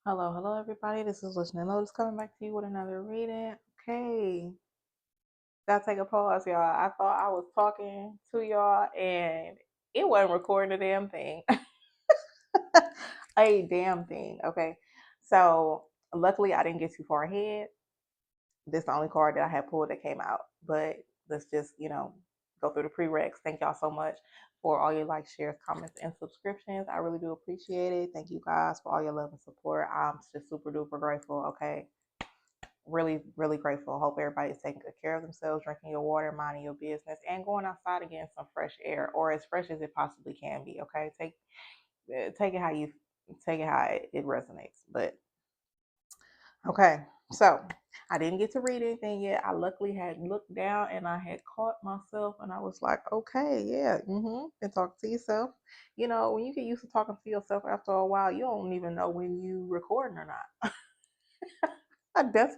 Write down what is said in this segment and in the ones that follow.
Hello, everybody. This is Listening Lotus coming back to you with another reading. Okay, gotta take a pause, y'all. I thought I was talking to y'all and it wasn't recording a damn thing. A damn thing. Okay, so luckily I didn't get too far ahead. This is the only card that I had pulled that came out, but let's just go through the prereqs. Thank y'all so much for all your likes, shares, comments, and subscriptions. I really do appreciate it. Thank you guys for all your love and support. I'm just super duper grateful. Okay, really, really grateful. Hope everybody's taking good care of themselves, drinking your water, minding your business, and going outside and getting some fresh air, or as fresh as it possibly can be. Okay, take it how you take it how it resonates. But okay, so I didn't get to read anything yet. I luckily had looked down and I had caught myself, and I was like, okay, yeah, and talk to yourself. You know, when you get used to talking to yourself after a while, you don't even know when you recording or not. that's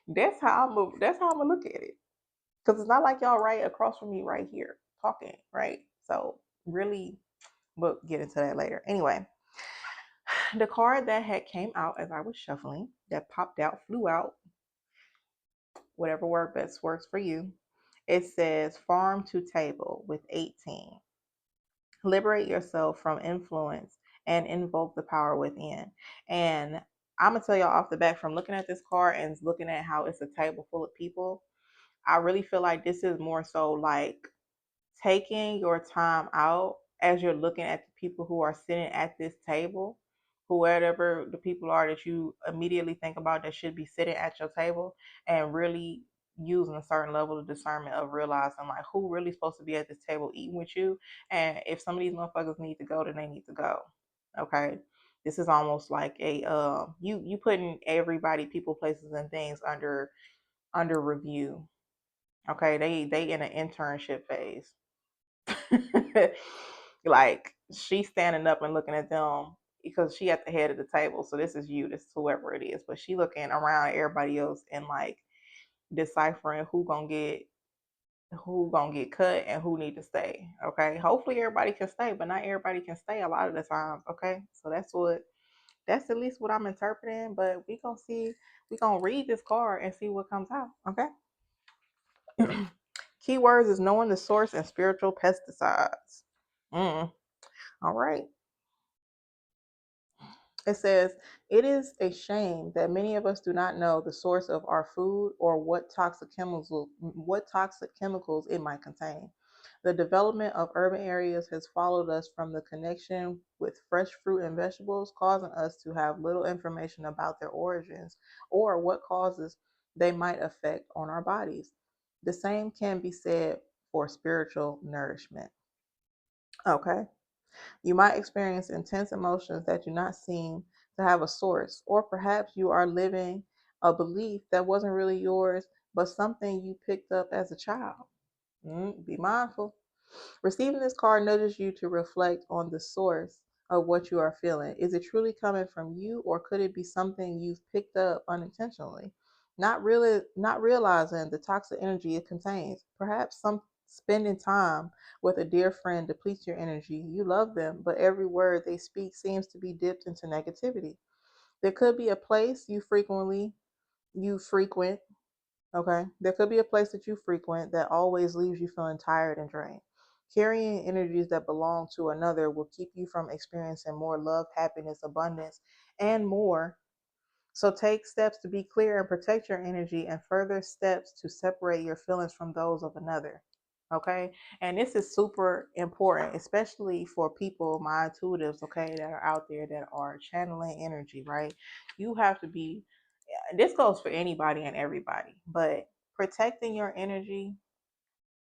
that's how I'm gonna look at it. Because it's not like y'all right across from me right here talking, right? So really, we'll get into that later. Anyway, the card that had came out as I was shuffling, that popped out, flew out, whatever word best works for you. It says farm to table with 18. Liberate yourself from influence and invoke the power within. And I'm gonna tell y'all off the bat, from looking at this card and looking at how it's a table full of people, I really feel like this is more so like taking your time out as you're looking at the people who are sitting at this table, whoever the people are that you immediately think about that should be sitting at your table, and really using a certain level of discernment of realizing like who really supposed to be at this table eating with you. And if some of these motherfuckers need to go, then they need to go. Okay. This is almost like a you putting everybody, people, places, and things under review. Okay, they in an internship phase. Like she's standing up and looking at them because she at the head of the table. So this is you, this is whoever it is. But she looking around everybody else and like deciphering who gonna get cut and who need to stay. Okay. Hopefully everybody can stay, but not everybody can stay a lot of the times. Okay. So that's at least what I'm interpreting. But we gonna read this card and see what comes out. Okay. Keywords is knowing the source and spiritual pesticides. All right. It says, it is a shame that many of us do not know the source of our food or what toxic chemicals it might contain. The development of urban areas has followed us from the connection with fresh fruit and vegetables, causing us to have little information about their origins or what causes they might affect on our bodies. The same can be said for spiritual nourishment. Okay. You might experience intense emotions that do not seem to have a source, or perhaps you are living a belief that wasn't really yours, but something you picked up as a child. Be mindful. Receiving this card nudges you to reflect on the source of what you are feeling. Is it truly coming from you, or could it be something you've picked up unintentionally? Not realizing the toxic energy it contains. Perhaps some spending time with a dear friend depletes your energy. You love them, but every word they speak seems to be dipped into negativity. There could be a place you frequent. Okay. There could be a place that you frequent that always leaves you feeling tired and drained. Carrying energies that belong to another will keep you from experiencing more love, happiness, abundance, and more. So take steps to be clear and protect your energy, and further steps to separate your feelings from those of another. Okay. And this is super important, especially for people, my intuitives, okay, that are out there that are channeling energy, right? You have to be, this goes for anybody and everybody, but protecting your energy,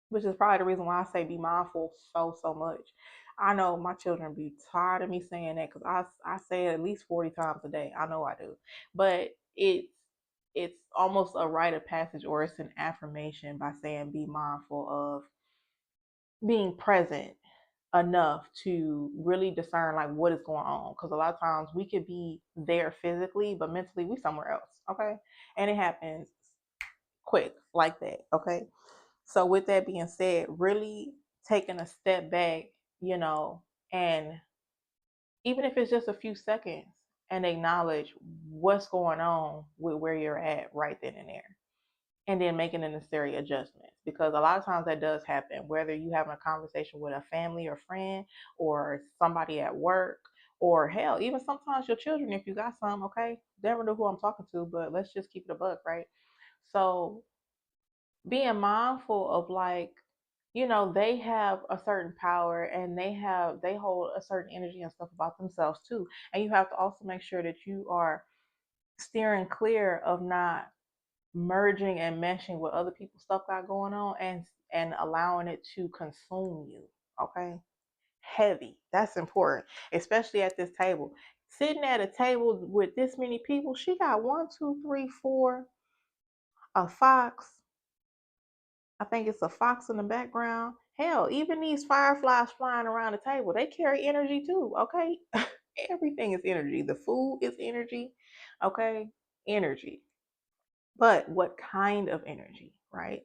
which is probably the reason why I say be mindful so much. I know my children be tired of me saying that because I say it at least 40 times a day. I know I do, but it's almost a rite of passage, or it's an affirmation by saying be mindful of being present enough to really discern like what is going on, because a lot of times we could be there physically but mentally we somewhere else. Okay. And it happens quick like that. Okay. So with that being said, really taking a step back, and even if it's just a few seconds, and acknowledge what's going on with where you're at right then and there, and then making the necessary adjustments. Because a lot of times that does happen, whether you having a conversation with a family or friend or somebody at work, or hell, even sometimes your children, if you got some, okay? Never know who I'm talking to, but let's just keep it a buck, right? So being mindful of, like, they have a certain power, and they hold a certain energy and stuff about themselves too. And you have to also make sure that you are steering clear of not merging and meshing with other people's stuff got going on, and allowing it to consume you. Okay. Heavy. That's important, especially at this table. Sitting at a table with this many people, she got one, two, three, four, a fox. I think it's a fox in the background. Hell, even these fireflies flying around the table, they carry energy too. Okay. Everything is energy. The food is energy. Okay. Energy. But what kind of energy, right?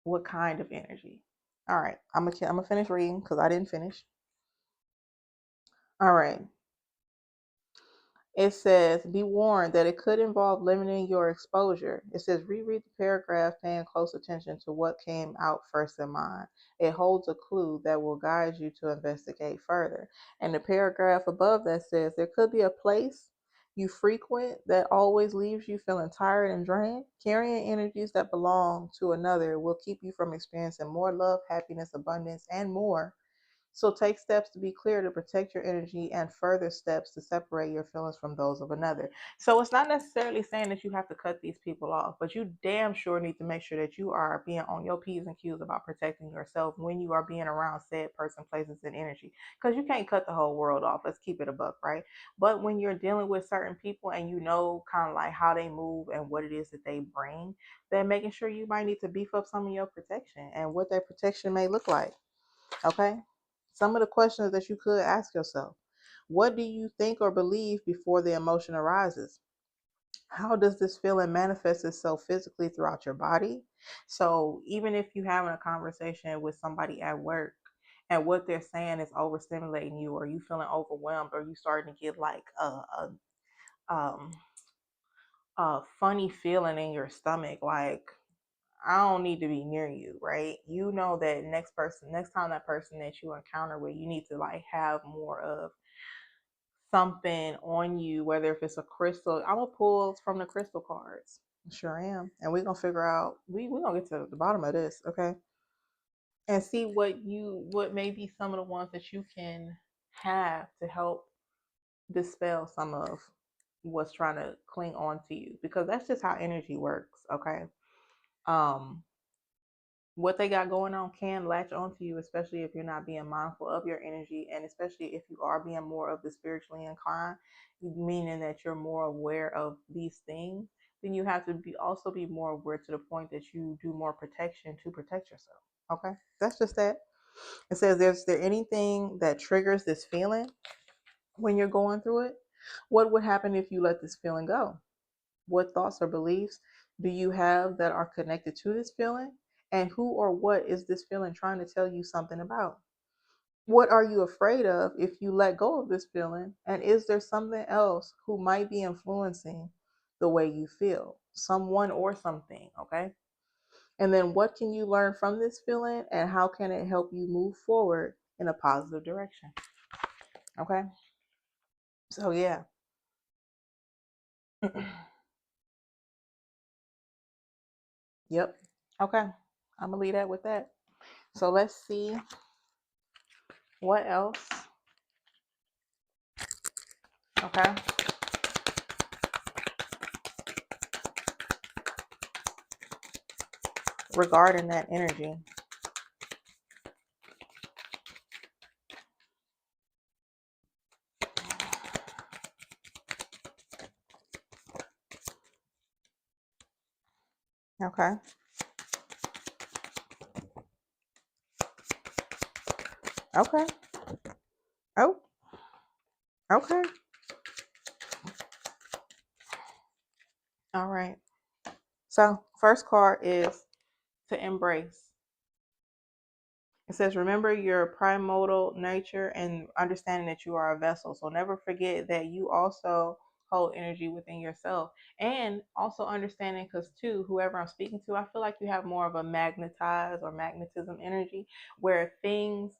What kind of energy? All right, I'm gonna finish reading because I didn't finish. All right. It says, be warned that it could involve limiting your exposure. It says, reread the paragraph paying close attention to what came out first in mind. It holds a clue that will guide you to investigate further. And the paragraph above that says, there could be a place you frequent that always leaves you feeling tired and drained. Carrying energies that belong to another will keep you from experiencing more love, happiness, abundance, and more. So take steps to be clear to protect your energy, and further steps to separate your feelings from those of another. So it's not necessarily saying that you have to cut these people off, but you damn sure need to make sure that you are being on your P's and Q's about protecting yourself when you are being around said person, places, and energy. Because you can't cut the whole world off. Let's keep it a buck, right? But when you're dealing with certain people and you know kind of like how they move and what it is that they bring, then making sure you might need to beef up some of your protection and what that protection may look like. Okay? Some of the questions that you could ask yourself: what do you think or believe before the emotion arises? How does this feeling manifest itself physically throughout your body? So, even if you're having a conversation with somebody at work and what they're saying is overstimulating you, or you feeling overwhelmed, or you starting to get like um, a funny feeling in your stomach, like, I don't need to be near you, right? You know that next time that person that you encounter with, you need to like have more of something on you, whether if it's a crystal. I'm gonna pull from the crystal cards. Sure am. And we're gonna figure out, we're gonna get to the bottom of this, okay? And see what may be some of the ones that you can have to help dispel some of what's trying to cling on to you. Because that's just how energy works, okay? Um what they got going on can latch onto you, especially if you're not being mindful of your energy, and especially if you are being more of the spiritually inclined, meaning that you're more aware of these things. Then you have to be more aware to the point that you do more protection to protect yourself. Okay, that's just that. It says, is there anything that triggers this feeling when you're going through it? What would happen if you let this feeling go? What thoughts or beliefs do you have that are connected to this feeling? And who or what is this feeling trying to tell you something about? What are you afraid of if you let go of this feeling? And is there something else who might be influencing the way you feel? Someone or something, okay? And then what can you learn from this feeling, and how can it help you move forward in a positive direction? Okay? So, yeah. Yep. Okay. I'm going to leave that with that. So, let's see what else. Okay. Regarding that energy. Okay. Okay. Oh, okay. All right. So, first card is to embrace. It says, remember your primordial nature and understanding that you are a vessel. So never forget that you also hold energy within yourself. And also understanding, because too, whoever I'm speaking to, I feel like you have more of a magnetized or magnetism energy where things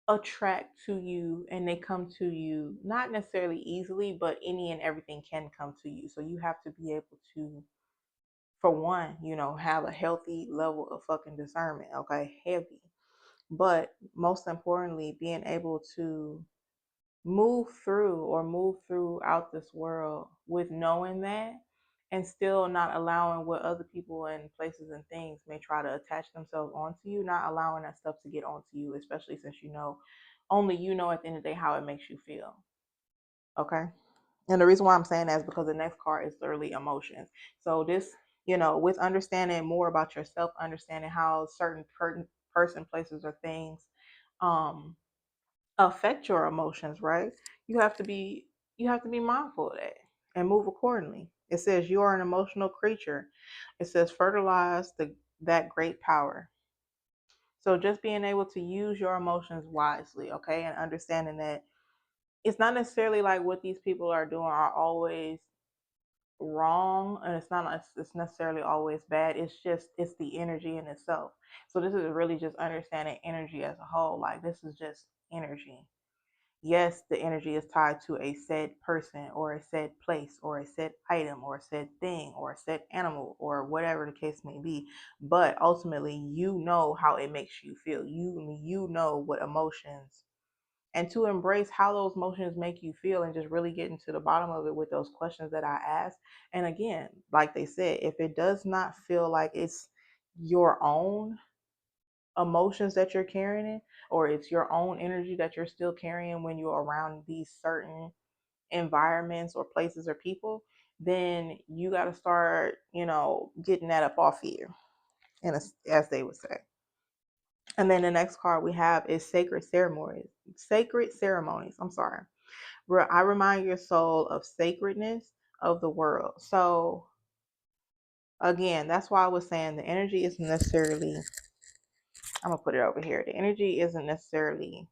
attract to you and they come to you not necessarily easily, but any and everything can come to you. So you have to be able to, for one, have a healthy level of fucking discernment, okay? Heavy. But most importantly, being able to move throughout this world with knowing that and still not allowing what other people and places and things may try to attach themselves onto you, not allowing that stuff to get onto you, especially since only you know at the end of the day how it makes you feel. Okay. And the reason why I'm saying that is because the next card is literally emotions. So this, with understanding more about yourself, understanding how certain person, places, or things um affect your emotions, right? You have to be you have to be mindful of that and move accordingly. It says you are an emotional creature. It says fertilize that great power. So just being able to use your emotions wisely, okay, and understanding that it's not necessarily like what these people are doing are always wrong, and it's necessarily always bad. It's the energy in itself. So this is really just understanding energy as a whole. Like, this is just energy. Yes, the energy is tied to a said person or a said place or a said item or a said thing or a said animal or whatever the case may be. But ultimately, you know how it makes you feel. You know what emotions, and to embrace how those emotions make you feel and just really getting to the bottom of it with those questions that I asked. And again, like they said, if it does not feel like it's your own emotions that you're carrying, or it's your own energy that you're still carrying when you're around these certain environments or places or people, then you got to start, getting that up off you, and as they would say. And then the next card we have is sacred ceremonies. Sacred ceremonies. I'm sorry. Where I remind your soul of sacredness of the world. So again, that's why I was saying the energy isn't necessarily. I'm gonna put it over here. The energy isn't necessarily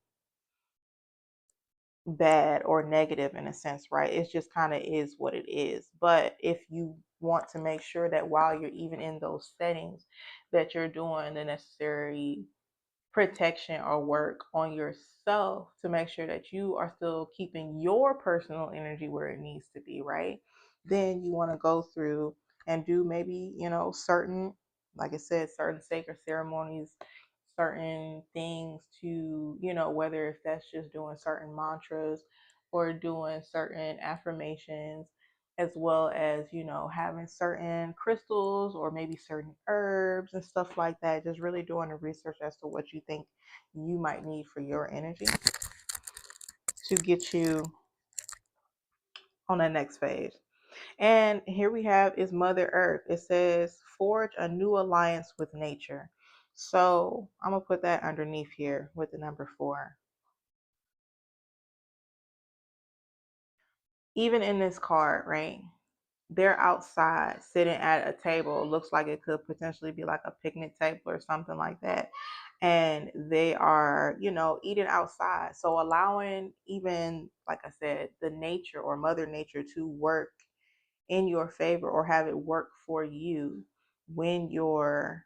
bad or negative in a sense, right? It just kind of is what it is. But if you want to make sure that while you're even in those settings, that you're doing the necessary protection or work on yourself to make sure that you are still keeping your personal energy where it needs to be, right? Then you want to go through and do maybe, certain, like I said, certain sacred ceremonies, certain things to, whether if that's just doing certain mantras or doing certain affirmations, as well as, having certain crystals or maybe certain herbs and stuff like that. Just really doing the research as to what you think you might need for your energy to get you on the next phase. And here we have is Mother Earth. It says, forge a new alliance with nature. So I'm going to put that underneath here with the number 4. Even in this card, right? They're outside sitting at a table. It looks like it could potentially be like a picnic table or something like that. And they are, eating outside. So allowing, even like I said, the nature or Mother Nature to work in your favor or have it work for you when you're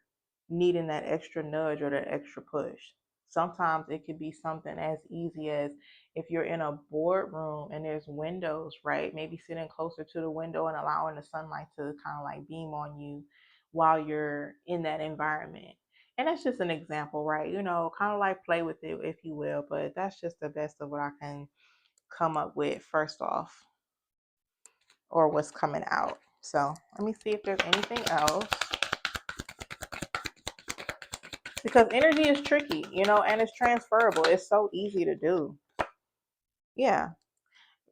needing that extra nudge or that extra push. Sometimes it could be something as easy as if you're in a boardroom and there's windows, right? Maybe sitting closer to the window and allowing the sunlight to kind of like beam on you while you're in that environment. And that's just an example, right? Kind of like play with it, if you will, but that's just the best of what I can come up with first off, or what's coming out. So let me see if there's anything else. Because energy is tricky, and it's transferable. It's so easy to do. Yeah.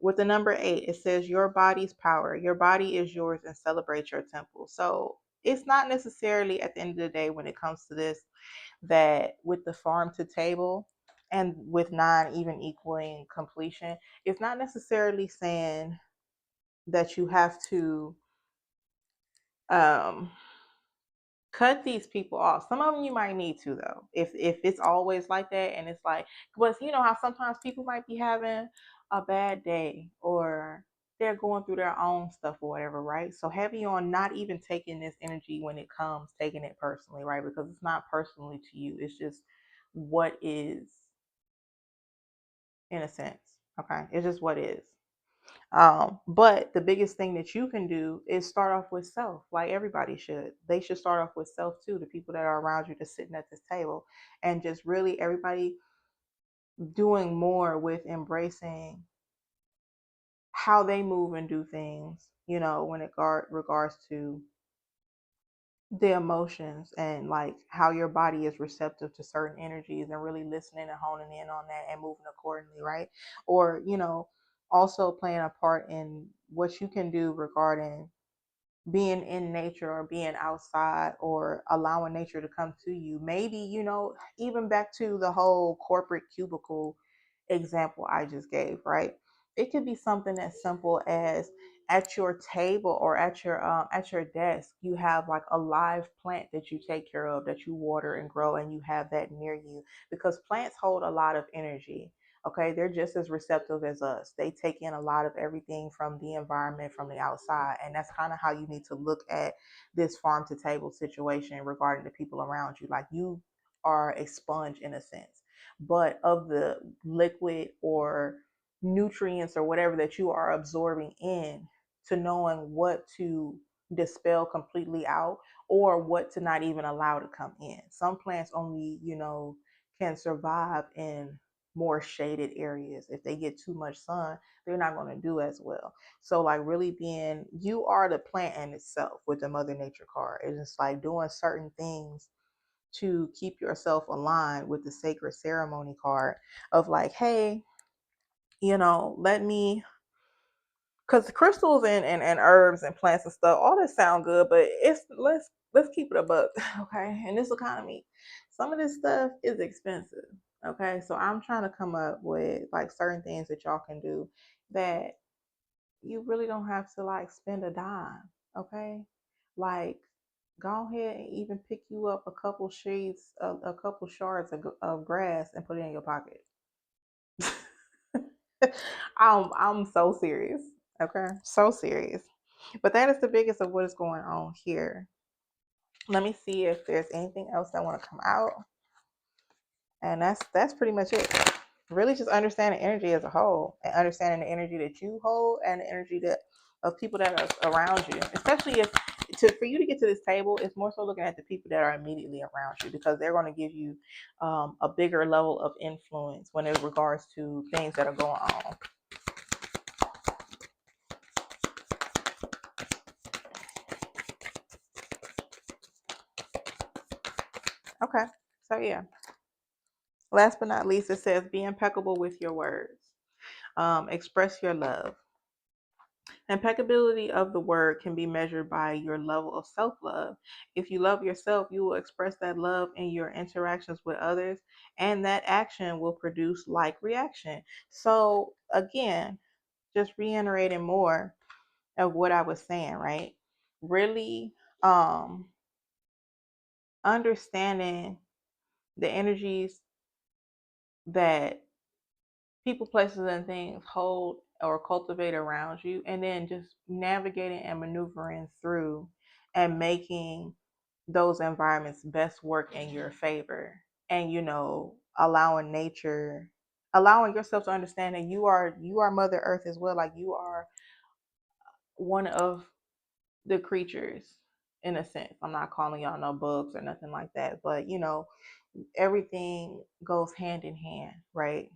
With the number 8, it says your body's power. Your body is yours and celebrate your temple. So it's not necessarily at the end of the day when it comes to this that with the farm to table and with 9 even equaling completion, it's not necessarily saying that you have to um cut these people off. Some of them you might need to though. If it's always like that, and it's like, but you know how sometimes people might be having a bad day, or they're going through their own stuff or whatever, right? So heavy on not even taking this energy when it comes, taking it personally, right? Because it's not personally to you. It's just what is, in a sense. Okay. It's just what is. But the biggest thing that you can do is start off with self, like everybody should. They should start off with self too, the people that are around you just sitting at this table, and just really everybody doing more with embracing how they move and do things, you know, when it regards to the emotions and like how your body is receptive to certain energies, and really listening and honing in on that and moving accordingly, right? Or, you know, also playing a part in what you can do regarding being in nature or being outside or allowing nature to come to you. Maybe, you know, even back to the whole corporate cubicle example I just gave, right? It could be something as simple as at your table or at your desk, you have like a live plant that you take care of, that you water and grow, and you have that near you, because plants hold a lot of energy. Okay, they're just as receptive as us. They take in a lot of everything from the environment, from the outside. And that's kind of how you need to look at this farm to table situation regarding the people around you. Like, you are a sponge in a sense, but of the liquid or nutrients or whatever that you are absorbing in, to knowing what to dispel completely out, or what to not even allow to come in. Some plants only, you know, can survive in more shaded areas. If they get too much sun, they're not going to do as well. So like really being, you are the plant in itself with the Mother Nature card. It's just like doing certain things to keep yourself aligned with the sacred ceremony card of like, hey, you know, let me, because crystals and herbs and plants and stuff, all this sound good, but it's let's keep it a buck. Okay, in this economy, some of this stuff is expensive. Okay, so I'm trying to come up with like certain things that y'all can do that you really don't have to like spend a dime. Okay, like go ahead and even pick you up a couple sheets, a couple shards of grass and put it in your pocket. I'm so serious. Okay, so serious. But that is the biggest of what is going on here. Let me see if there's anything else that want to come out, and that's pretty much it. Really, just understanding energy as a whole, and understanding the energy that you hold and the energy that of people that are around you. Especially if for you to get to this table, it's more so looking at the people that are immediately around you, because they're going to give you a bigger level of influence when it regards to things that are going on. Okay, so yeah. Last but not least, it says be impeccable with your words. Express your love. Impeccability of the word can be measured by your level of self love. If you love yourself, you will express that love in your interactions with others, and that action will produce like reaction. So, again, just reiterating more of what I was saying, right? Really understanding the energies that people, places, and things hold or cultivate around you, and then just navigating and maneuvering through and making those environments best work in your favor. And you know, allowing nature, allowing yourself to understand that you are Mother Earth as well. Like, you are one of the creatures, in a sense. I'm not calling y'all no bugs or nothing like that, but you know, everything goes hand in hand, right?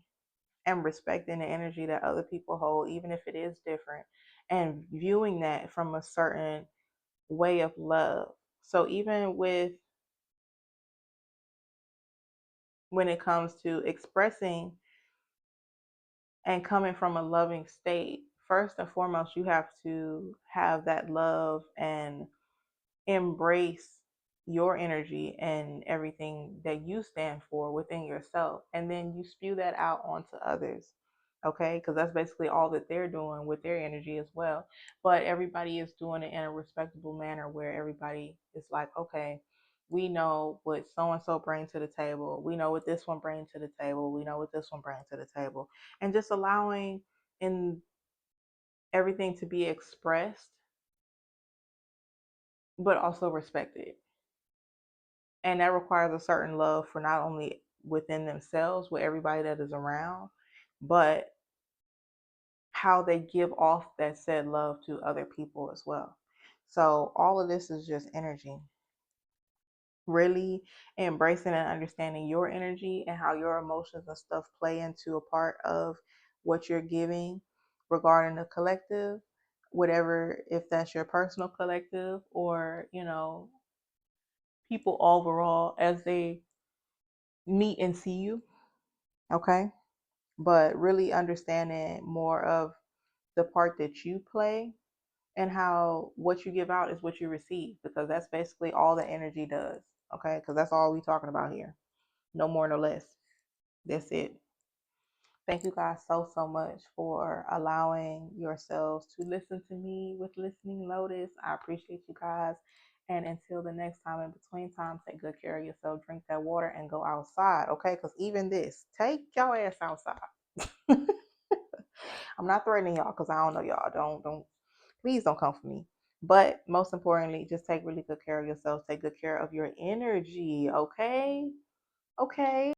And respecting the energy that other people hold, even if it is different, and viewing that from a certain way of love. So even with when it comes to expressing and coming from a loving state, first and foremost, you have to have that love and embrace your energy and everything that you stand for within yourself, and then you spew that out onto others. Okay, because that's basically all that they're doing with their energy as well. But everybody is doing it in a respectable manner where everybody is like, okay, We know what so and so brings to the table. We know what this one brings to the table. We know what this one brings to the table. And just allowing in everything to be expressed, but also respected. And that requires a certain love for not only within themselves, with everybody that is around, but how they give off that said love to other people as well. So all of this is just energy. Really embracing and understanding your energy and how your emotions and stuff play into a part of what you're giving regarding the collective, whatever, if that's your personal collective or, people overall as they meet and see you. Okay. But really understanding more of the part that you play and how what you give out is what you receive, because that's basically all the energy does. Okay. Because that's all we talking about here. No more, no less. That's it. Thank you guys so much for allowing yourselves to listen to me with Listening Lotus. I appreciate you guys. And until the next time, in between time, take good care of yourself, drink that water, and go outside. Okay? Because even this, take your ass outside. I'm not threatening y'all because I don't know y'all. Don't please don't come for me. But most importantly, just take really good care of yourself. Take good care of your energy. Okay? Okay.